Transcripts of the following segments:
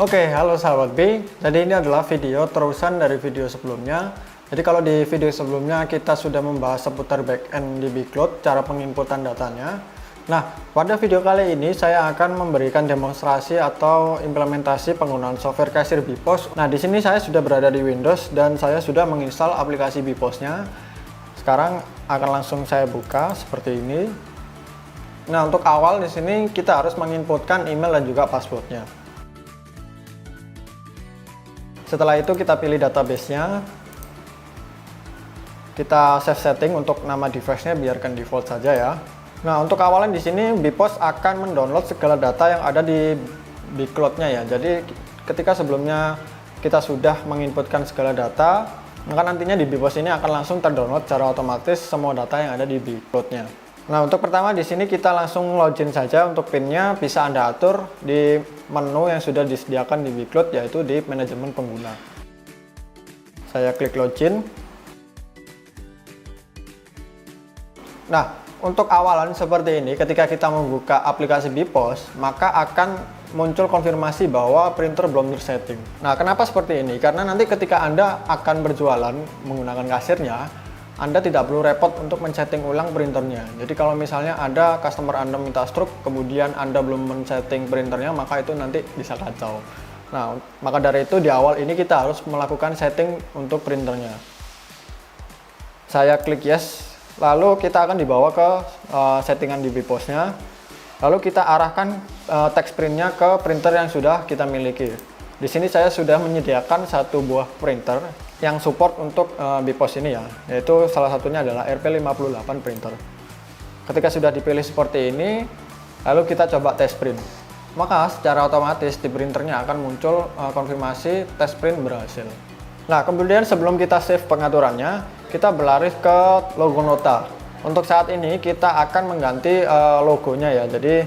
Oke, halo sahabat B. Jadi ini adalah video terusan dari video sebelumnya. Jadi kalau di video sebelumnya kita sudah membahas seputar backend di Bcloud, cara penginputan datanya. Nah, pada video kali ini saya akan memberikan demonstrasi atau implementasi penggunaan software kasir BPOS. Nah, di sini saya sudah berada di Windows dan saya sudah menginstal aplikasi BPOS-nya. Sekarang akan langsung saya buka seperti ini. Nah, untuk awal di sini kita harus menginputkan email dan juga passwordnya. Setelah itu kita pilih database-nya. Kita save setting untuk nama device-nya biarkan default saja ya. Nah, untuk awalan di sini BPOS akan mendownload segala data yang ada di Bcloud-nya ya. Jadi ketika sebelumnya kita sudah menginputkan segala data, maka nantinya di BPOS ini akan langsung terdownload secara otomatis semua data yang ada di Bcloud-nya. Nah, untuk pertama di sini kita langsung login saja. Untuk PIN-nya bisa Anda atur di menu yang sudah disediakan di Bcloud, yaitu di manajemen pengguna. Saya klik login. Nah, untuk awalan seperti ini, ketika kita membuka aplikasi BPOS, maka akan muncul konfirmasi bahwa printer belum tersetting. Nah, kenapa seperti ini? Karena nanti ketika Anda akan berjualan menggunakan kasirnya, Anda tidak perlu repot untuk men-setting ulang printernya. Jadi kalau misalnya ada customer Anda minta stroke, kemudian Anda belum men-setting printernya, maka itu nanti bisa kacau. Nah, maka dari itu di awal ini kita harus melakukan setting untuk printernya. Saya klik yes, lalu kita akan dibawa ke settingan di BPOS-nya. Lalu kita arahkan teks printnya ke printer yang sudah kita miliki. Di sini saya sudah menyediakan satu buah printer yang support untuk BPOS ini ya, yaitu salah satunya adalah RP58 printer. Ketika sudah dipilih seperti ini, lalu kita coba test print. Maka secara otomatis di printernya akan muncul konfirmasi test print berhasil. Nah, kemudian sebelum kita save pengaturannya, kita berlari ke logo nota. Untuk saat ini kita akan mengganti logonya ya. Jadi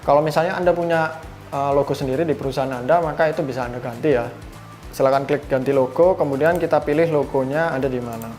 kalau misalnya Anda punya logo sendiri di perusahaan Anda, maka itu bisa Anda ganti ya. Silahkan klik ganti logo, kemudian kita pilih logonya ada di mana.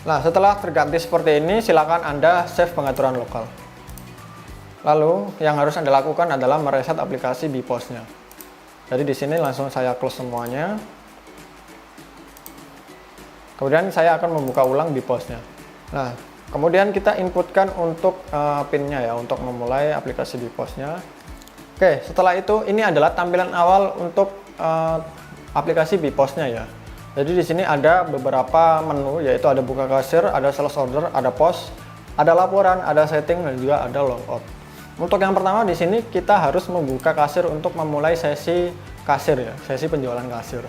Nah, setelah terganti seperti ini, silakan Anda save pengaturan lokal. Lalu yang harus Anda lakukan adalah mereset aplikasi BPOS-nya. Jadi di sini langsung saya close semuanya. Kemudian saya akan membuka ulang BPOS-nya. Nah, kemudian kita inputkan untuk PIN-nya ya, untuk memulai aplikasi BPOS-nya. Oke, setelah itu ini adalah tampilan awal untuk aplikasi BPOS-nya ya. Jadi di sini ada beberapa menu, yaitu ada buka kasir, ada sales order, ada pos, ada laporan, ada setting, dan juga ada logout. Untuk yang pertama di sini kita harus membuka kasir untuk memulai sesi kasir ya, sesi penjualan kasir.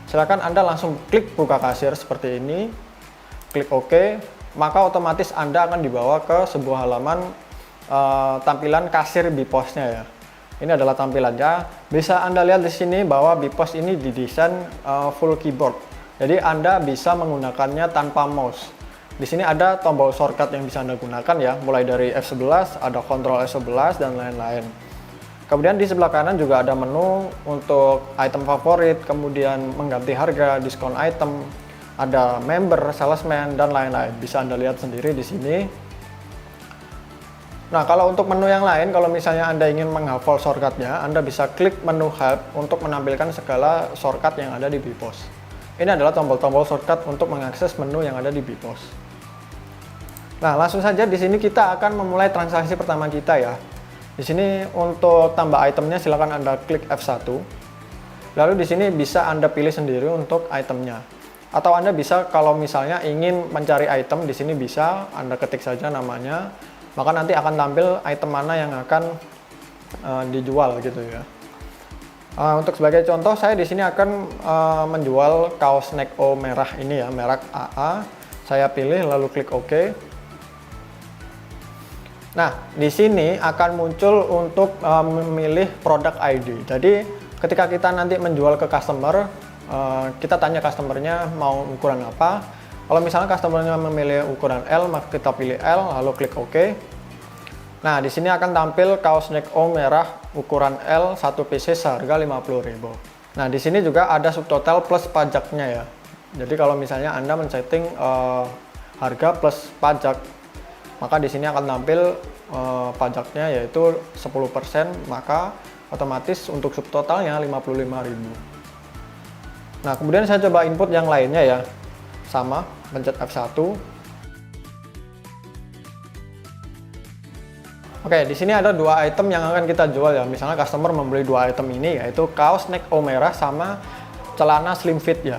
Silakan Anda langsung klik buka kasir seperti ini, klik OK, maka otomatis Anda akan dibawa ke sebuah halaman tampilan kasir BPOS-nya ya. Ini adalah tampilannya. Bisa Anda lihat di sini bahwa BPOS ini didesain full keyboard. Jadi Anda bisa menggunakannya tanpa mouse. Di sini ada tombol shortcut yang bisa Anda gunakan ya, mulai dari F11, ada Ctrl F11 dan lain-lain. Kemudian di sebelah kanan juga ada menu untuk item favorit, kemudian mengganti harga, diskon item, ada member, salesman dan lain-lain. Bisa Anda lihat sendiri di sini. Nah, kalau untuk menu yang lain, kalau misalnya Anda ingin menghafal shortcutnya, Anda bisa klik menu help untuk menampilkan segala shortcut yang ada di BPOS. Ini adalah tombol-tombol shortcut untuk mengakses menu yang ada di BPOS. Nah, langsung saja di sini kita akan memulai transaksi pertama kita ya. Di sini untuk tambah itemnya silakan Anda klik F1. Lalu di sini bisa Anda pilih sendiri untuk itemnya. Atau Anda bisa kalau misalnya ingin mencari item, di sini bisa Anda ketik saja namanya. Maka nanti akan tampil item mana yang akan dijual gitu ya. Untuk sebagai contoh, saya di sini akan menjual kaos Neck O merah ini ya, merek AA. Saya pilih lalu klik OK. Nah, di sini akan muncul untuk memilih produk ID. Jadi ketika kita nanti menjual ke customer, kita tanya customernya mau ukuran apa. Kalau misalnya customernya memilih ukuran L, maka kita pilih L, lalu klik OK. Nah, di sini akan tampil kaos Neck O merah ukuran L 1 pieces seharga 50.000. Nah, di sini juga ada subtotal plus pajaknya ya. Jadi kalau misalnya Anda men-setting harga plus pajak, maka di sini akan tampil pajaknya yaitu 10%, maka otomatis untuk subtotalnya 55.000. Nah, kemudian saya coba input yang lainnya ya. Sama, pencet F1. Oke, di sini ada dua item yang akan kita jual ya. Misalnya customer membeli dua item ini, yaitu kaos neck O merah sama celana slim fit ya.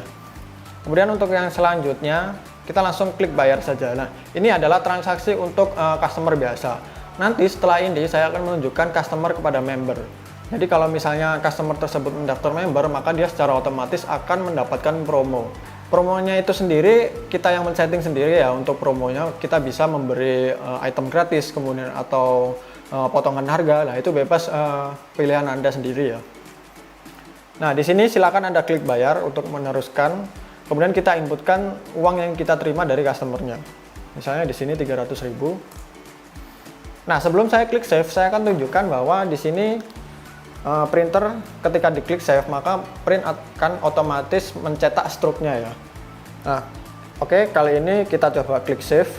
Kemudian untuk yang selanjutnya, kita langsung klik bayar saja. Nah, ini adalah transaksi untuk customer biasa. Nanti setelah ini saya akan menunjukkan customer kepada member. Jadi kalau misalnya customer tersebut mendaftar member, maka dia secara otomatis akan mendapatkan promo. Promonya itu sendiri kita yang men-setting sendiri ya. Untuk promonya kita bisa memberi item gratis kemudian atau potongan harga. Nah, itu bebas pilihan Anda sendiri ya. Nah, di sini silakan Anda klik bayar untuk meneruskan. Kemudian kita inputkan uang yang kita terima dari customernya. Misalnya di sini 300.000. Nah, sebelum saya klik save, saya akan tunjukkan bahwa di sini printer ketika diklik save maka print akan otomatis mencetak struknya ya. Nah, oke, kali ini kita coba klik save.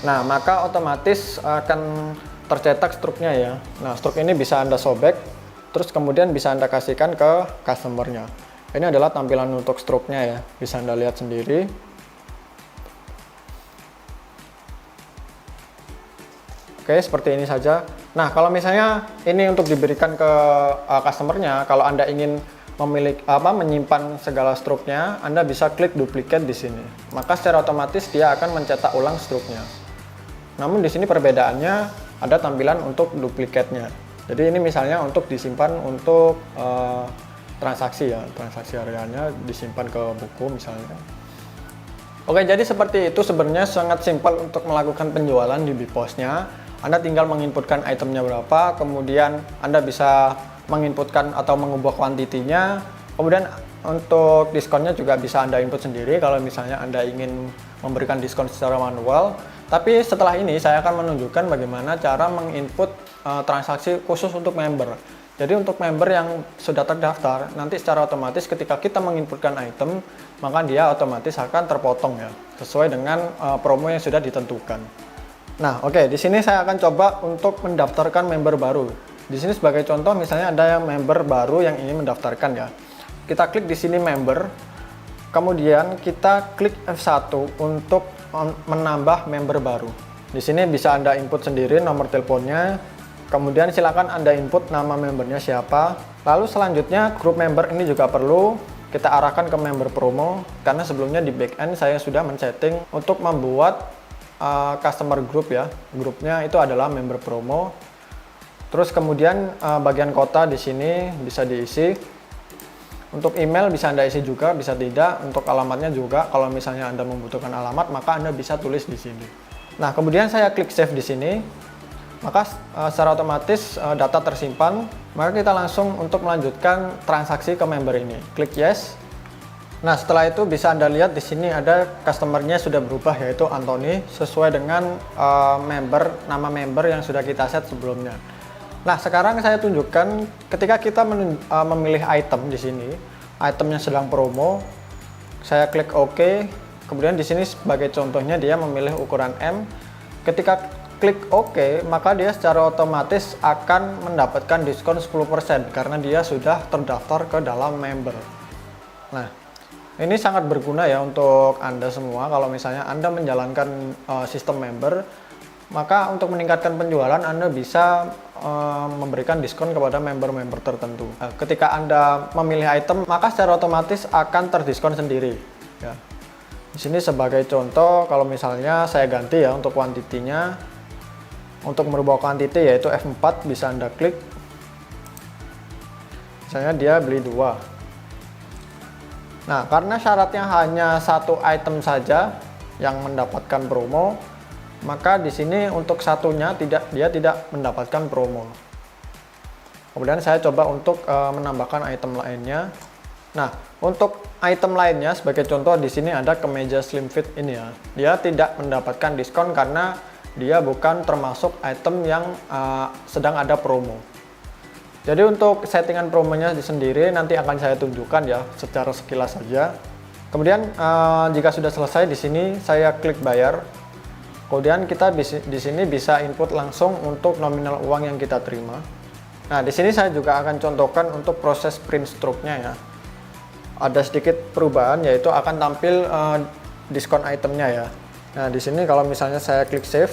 Nah, maka otomatis akan tercetak struknya ya. Nah, struk ini bisa Anda sobek, terus kemudian bisa Anda kasihkan ke customernya. Ini adalah tampilan untuk struknya ya, bisa Anda lihat sendiri. Oke, seperti ini saja. Nah, kalau misalnya ini untuk diberikan ke customernya, kalau Anda ingin menyimpan segala struknya, Anda bisa klik duplicate di sini. Maka secara otomatis dia akan mencetak ulang struknya. Namun di sini perbedaannya ada tampilan untuk duplikatnya. Jadi ini misalnya untuk disimpan untuk transaksi ya, transaksi hariannya disimpan ke buku misalnya. Oke, jadi seperti itu sebenarnya sangat simpel untuk melakukan penjualan di Bipos-nya. Anda tinggal menginputkan itemnya berapa, kemudian Anda bisa menginputkan atau mengubah kuantitinya. Kemudian untuk diskonnya juga bisa Anda input sendiri kalau misalnya Anda ingin memberikan diskon secara manual. Tapi setelah ini saya akan menunjukkan bagaimana cara menginput transaksi khusus untuk member. Jadi untuk member yang sudah terdaftar, nanti secara otomatis ketika kita menginputkan item, maka dia otomatis akan terpotong ya, sesuai dengan promo yang sudah ditentukan. Nah, oke, di sini saya akan coba untuk mendaftarkan member baru. Di sini sebagai contoh, misalnya ada yang member baru yang ingin mendaftarkan ya. Kita klik di sini member, kemudian kita klik F1 untuk menambah member baru. Di sini bisa Anda input sendiri nomor teleponnya, kemudian silakan Anda input nama membernya siapa. Lalu selanjutnya grup member ini juga perlu kita arahkan ke member promo, karena sebelumnya di backend saya sudah men-setting untuk membuat customer group ya. Grupnya itu adalah member promo. Terus kemudian bagian kota di sini bisa diisi. Untuk email bisa Anda isi juga, bisa tidak. Untuk alamatnya juga, kalau misalnya Anda membutuhkan alamat, maka Anda bisa tulis di sini. Nah, kemudian saya klik save di sini. Maka secara otomatis data tersimpan. Maka kita langsung untuk melanjutkan transaksi ke member ini. Klik yes. Nah, setelah itu bisa Anda lihat di sini ada customernya sudah berubah, yaitu Anthony, sesuai dengan nama member yang sudah kita set sebelumnya. Nah, sekarang saya tunjukkan ketika kita memilih item di sini, itemnya sedang promo, saya klik OK. Kemudian di sini sebagai contohnya dia memilih ukuran M. Ketika klik OK, maka dia secara otomatis akan mendapatkan diskon 10% karena dia sudah terdaftar ke dalam member. Nah, ini sangat berguna ya untuk Anda semua. Kalau misalnya Anda menjalankan sistem member, maka untuk meningkatkan penjualan Anda bisa memberikan diskon kepada member-member tertentu. Ketika Anda memilih item, maka secara otomatis akan terdiskon sendiri ya. Di sini sebagai contoh, kalau misalnya saya ganti ya untuk kuantitinya, untuk merubah kuantiti yaitu F4 bisa Anda klik. Misalnya dia beli 2. Nah, karena syaratnya hanya satu item saja yang mendapatkan promo, maka di sini untuk satunya dia tidak mendapatkan promo. Kemudian saya coba untuk menambahkan item lainnya. Nah, untuk item lainnya sebagai contoh di sini ada kemeja slim fit ini ya. Dia tidak mendapatkan diskon karena dia bukan termasuk item yang sedang ada promo. Jadi untuk settingan promonya sendiri nanti akan saya tunjukkan ya secara sekilas saja. Kemudian jika sudah selesai di sini saya klik bayar. Kemudian kita di sini bisa input langsung untuk nominal uang yang kita terima. Nah, di sini saya juga akan contohkan untuk proses print stroke-nya ya. Ada sedikit perubahan, yaitu akan tampil diskon itemnya ya. Nah, di sini kalau misalnya saya klik save,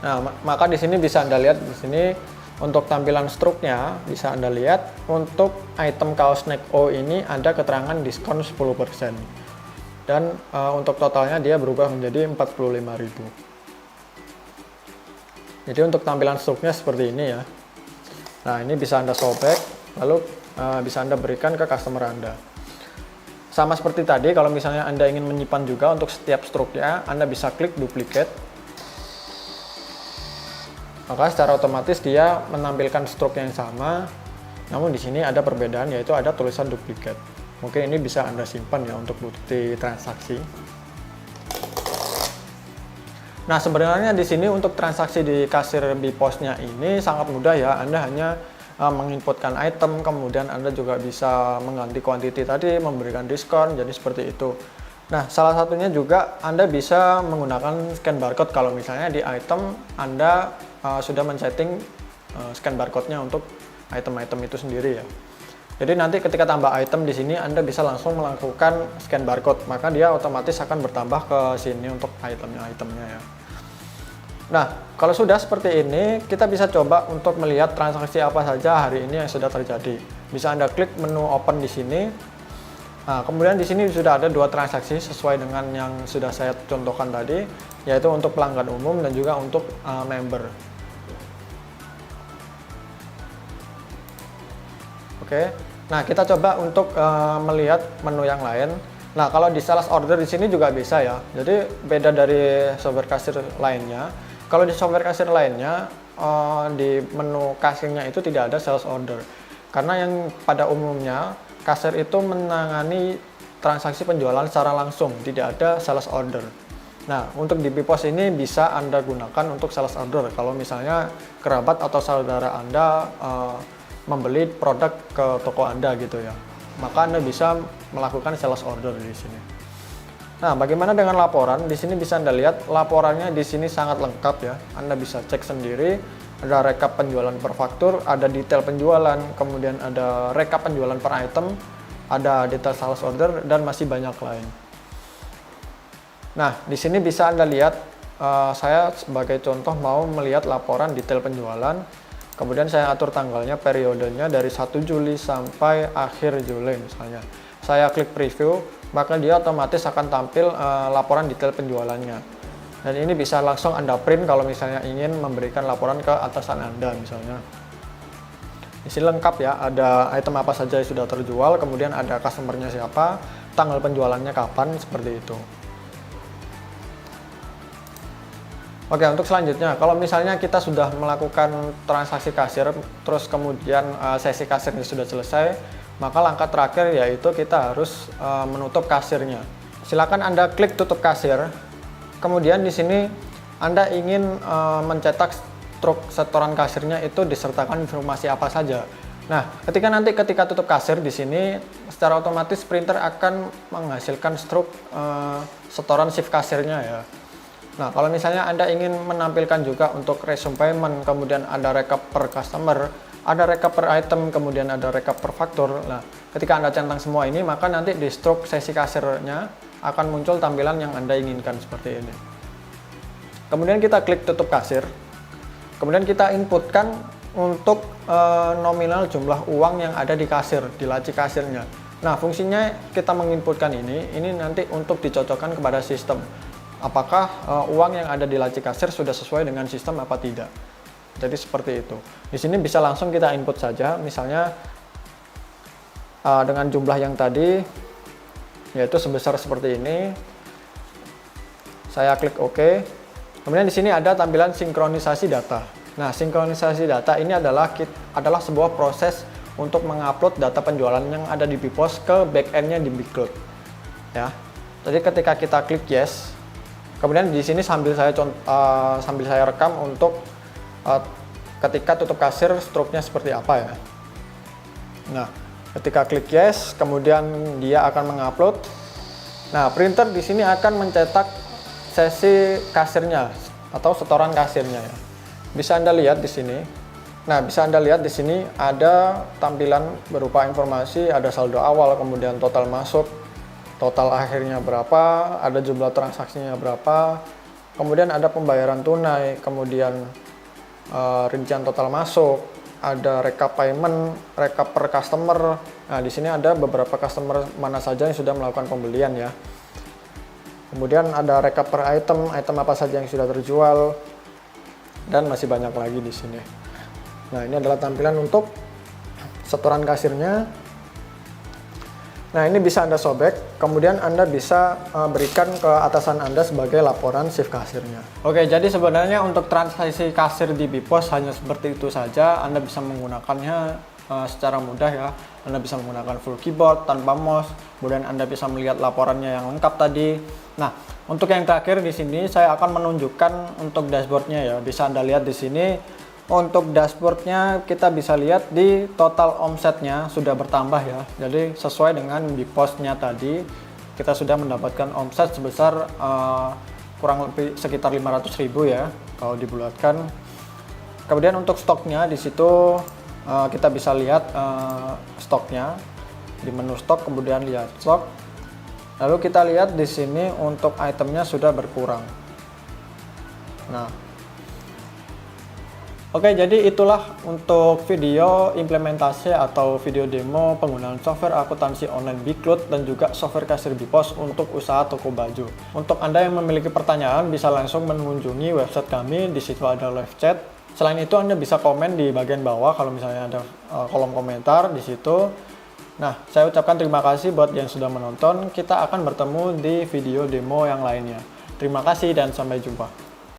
nah maka di sini bisa Anda lihat di sini untuk tampilan stroke-nya bisa Anda lihat untuk item kaos neck O ini ada keterangan diskon 10%. Dan untuk totalnya dia berubah menjadi 45.000. Jadi untuk tampilan stroke-nya seperti ini ya. Nah, ini bisa Anda sobek, lalu bisa Anda berikan ke customer Anda. Sama seperti tadi, kalau misalnya Anda ingin menyimpan juga untuk setiap stroke-nya, Anda bisa klik duplicate. Maka secara otomatis dia menampilkan stroke yang sama, namun di sini ada perbedaan, yaitu ada tulisan duplicate. Mungkin ini bisa Anda simpan ya untuk bukti transaksi. Nah, sebenarnya di sini untuk transaksi di kasir BPOS-nya ini sangat mudah ya. Anda hanya menginputkan item, kemudian Anda juga bisa mengganti quantity tadi, memberikan diskon, jadi seperti itu. Nah, salah satunya juga Anda bisa menggunakan scan barcode kalau misalnya di item Anda sudah men-setting scan barcode-nya untuk item-item itu sendiri ya. Jadi nanti ketika tambah item di sini Anda bisa langsung melakukan scan barcode, maka dia otomatis akan bertambah ke sini untuk itemnya ya. Nah, kalau sudah seperti ini, kita bisa coba untuk melihat transaksi apa saja hari ini yang sudah terjadi. Bisa Anda klik menu open di sini. Nah, kemudian di sini sudah ada 2 transaksi sesuai dengan yang sudah saya contohkan tadi, yaitu untuk pelanggan umum dan juga untuk member. Oke, nah kita coba untuk melihat menu yang lain. Nah, kalau di sales order di sini juga bisa ya. Jadi beda dari software kasir lainnya. Kalau di software kasir lainnya di menu kasirnya itu tidak ada sales order. Karena yang pada umumnya kasir itu menangani transaksi penjualan secara langsung, tidak ada sales order. Nah, untuk di BPOS ini bisa Anda gunakan untuk sales order. Kalau misalnya kerabat atau saudara Anda membeli produk ke toko Anda gitu ya, maka Anda bisa melakukan sales order di sini. Nah, bagaimana dengan laporan? Di sini bisa Anda lihat laporannya di sini sangat lengkap ya. Anda bisa cek sendiri, ada rekap penjualan per faktur, ada detail penjualan, kemudian ada rekap penjualan per item, ada detail sales order, dan masih banyak lain. Nah, di sini bisa Anda lihat, saya sebagai contoh mau melihat laporan detail penjualan. Kemudian saya atur tanggalnya, periodenya dari 1 Juli sampai akhir Juli misalnya. Saya klik preview, maka dia otomatis akan tampil laporan detail penjualannya. Dan ini bisa langsung Anda print kalau misalnya ingin memberikan laporan ke atasan Anda misalnya. Di sini lengkap ya, ada item apa saja yang sudah terjual, kemudian ada customernya siapa, tanggal penjualannya kapan, seperti itu. Oke, untuk selanjutnya, kalau misalnya kita sudah melakukan transaksi kasir, terus kemudian sesi kasirnya sudah selesai, maka langkah terakhir yaitu kita harus menutup kasirnya. Silakan Anda klik tutup kasir, kemudian di sini Anda ingin mencetak struk setoran kasirnya itu disertakan informasi apa saja. Nah, ketika tutup kasir di sini, secara otomatis printer akan menghasilkan struk setoran shift kasirnya ya. Nah, kalau misalnya Anda ingin menampilkan juga untuk resume payment, kemudian ada rekap per customer, ada rekap per item, kemudian ada rekap per faktur. Nah, ketika Anda centang semua ini, maka nanti di stroke sesi kasirnya akan muncul tampilan yang Anda inginkan seperti ini. Kemudian kita klik tutup kasir. Kemudian kita inputkan untuk nominal jumlah uang yang ada di kasir, di laci kasirnya. Nah, fungsinya kita menginputkan ini nanti untuk dicocokkan kepada sistem. Apakah uang yang ada di laci kasir sudah sesuai dengan sistem apa tidak. Jadi seperti itu. Di sini bisa langsung kita input saja, misalnya dengan jumlah yang tadi, yaitu sebesar seperti ini. Saya klik OK. Kemudian di sini ada tampilan sinkronisasi data. Nah, sinkronisasi data ini adalah sebuah proses untuk mengupload data penjualan yang ada di BPOS ke backend-nya di BigCloud. Ya. Jadi ketika kita klik yes, kemudian di sini sambil saya rekam untuk ketika tutup kasir stroke-nya seperti apa ya. Nah, ketika klik yes, kemudian dia akan mengupload. Nah, printer di sini akan mencetak sesi kasirnya atau setoran kasirnya ya. Bisa Anda lihat di sini. Nah, bisa Anda lihat di sini ada tampilan berupa informasi, ada saldo awal, kemudian total masuk, total akhirnya berapa, ada jumlah transaksinya berapa, kemudian ada pembayaran tunai, kemudian rincian total masuk, ada rekap payment, rekap per customer. Nah, di sini ada beberapa customer mana saja yang sudah melakukan pembelian ya. Kemudian ada rekap per item, item apa saja yang sudah terjual, dan masih banyak lagi di sini. Nah, ini adalah tampilan untuk setoran kasirnya. Nah, ini bisa Anda sobek, kemudian Anda bisa berikan ke atasan Anda sebagai laporan shift kasirnya. Oke, jadi sebenarnya untuk transaksi kasir di Bpos hanya seperti itu saja. Anda bisa menggunakannya secara mudah ya. Anda bisa menggunakan full keyboard tanpa mouse, kemudian Anda bisa melihat laporannya yang lengkap tadi. Nah, untuk yang terakhir di sini saya akan menunjukkan untuk dashboardnya ya. Bisa Anda lihat di sini. Untuk dashboardnya kita bisa lihat di total omsetnya sudah bertambah ya. Jadi sesuai dengan Bpos-nya tadi kita sudah mendapatkan omset sebesar kurang lebih sekitar 500.000 ya kalau dibulatkan. Kemudian untuk stoknya di situ kita bisa lihat stoknya di menu stok, kemudian lihat stok. Lalu kita lihat di sini untuk itemnya sudah berkurang. Nah, oke, jadi itulah untuk video implementasi atau video demo penggunaan software akuntansi online Bcloud dan juga software kasir Bpos untuk usaha toko baju. Untuk Anda yang memiliki pertanyaan bisa langsung mengunjungi website kami, di situ ada live chat. Selain itu Anda bisa komen di bagian bawah kalau misalnya ada kolom komentar di situ. Nah, saya ucapkan terima kasih buat yang sudah menonton. Kita akan bertemu di video demo yang lainnya. Terima kasih dan sampai jumpa.